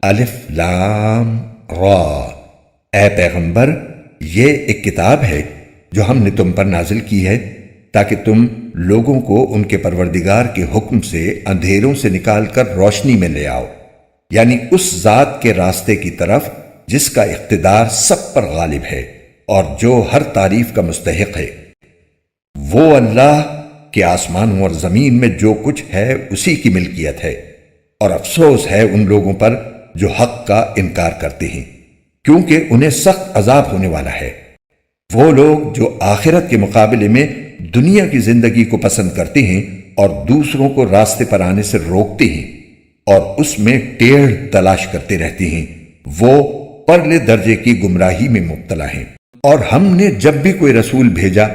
الف لام را۔ اے پیغمبر، یہ ایک کتاب ہے جو ہم نے تم پر نازل کی ہے تاکہ تم لوگوں کو ان کے پروردگار کے حکم سے اندھیروں سے نکال کر روشنی میں لے آؤ، یعنی اس ذات کے راستے کی طرف جس کا اقتدار سب پر غالب ہے اور جو ہر تعریف کا مستحق ہے۔ وہ اللہ کہ آسمانوں اور زمین میں جو کچھ ہے اسی کی ملکیت ہے، اور افسوس ہے ان لوگوں پر جو حق کا انکار کرتے ہیں، کیونکہ انہیں سخت عذاب ہونے والا ہے۔ وہ لوگ جو آخرت کے مقابلے میں دنیا کی زندگی کو پسند کرتے ہیں اور دوسروں کو راستے پر آنے سے روکتے ہیں اور اس میں ٹیڑھ تلاش کرتے رہتے ہیں، وہ پرلے درجے کی گمراہی میں مبتلا ہیں۔ اور ہم نے جب بھی کوئی رسول بھیجا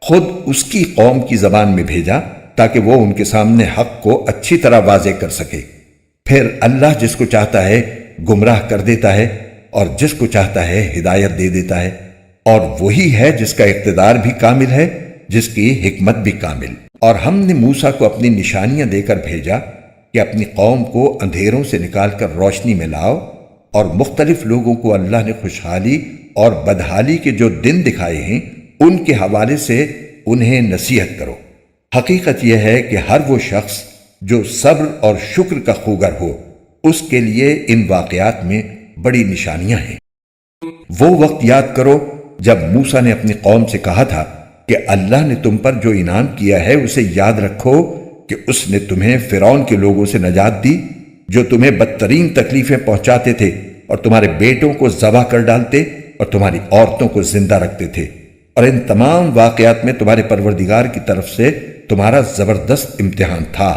خود اس کی قوم کی زبان میں بھیجا تاکہ وہ ان کے سامنے حق کو اچھی طرح واضح کر سکے۔ پھر اللہ جس کو چاہتا ہے گمراہ کر دیتا ہے اور جس کو چاہتا ہے ہدایت دے دیتا ہے، اور وہی ہے جس کا اقتدار بھی کامل ہے، جس کی حکمت بھی کامل۔ اور ہم نے موسیٰ کو اپنی نشانیاں دے کر بھیجا کہ اپنی قوم کو اندھیروں سے نکال کر روشنی میں لاؤ، اور مختلف لوگوں کو اللہ نے خوشحالی اور بدحالی کے جو دن دکھائے ہیں ان کے حوالے سے انہیں نصیحت کرو۔ حقیقت یہ ہے کہ ہر وہ شخص جو صبر اور شکر کا خوگر ہو اس کے لیے ان واقعات میں بڑی نشانیاں ہیں۔ وہ وقت یاد کرو جب موسیٰ نے اپنی قوم سے کہا تھا کہ اللہ نے تم پر جو انعام کیا ہے اسے یاد رکھو کہ اس نے تمہیں فرعون کے لوگوں سے نجات دی جو تمہیں بدترین تکلیفیں پہنچاتے تھے اور تمہارے بیٹوں کو ذبح کر ڈالتے اور تمہاری عورتوں کو زندہ رکھتے تھے، اور ان تمام واقعات میں تمہارے پروردگار کی طرف سے تمہارا زبردست امتحان تھا۔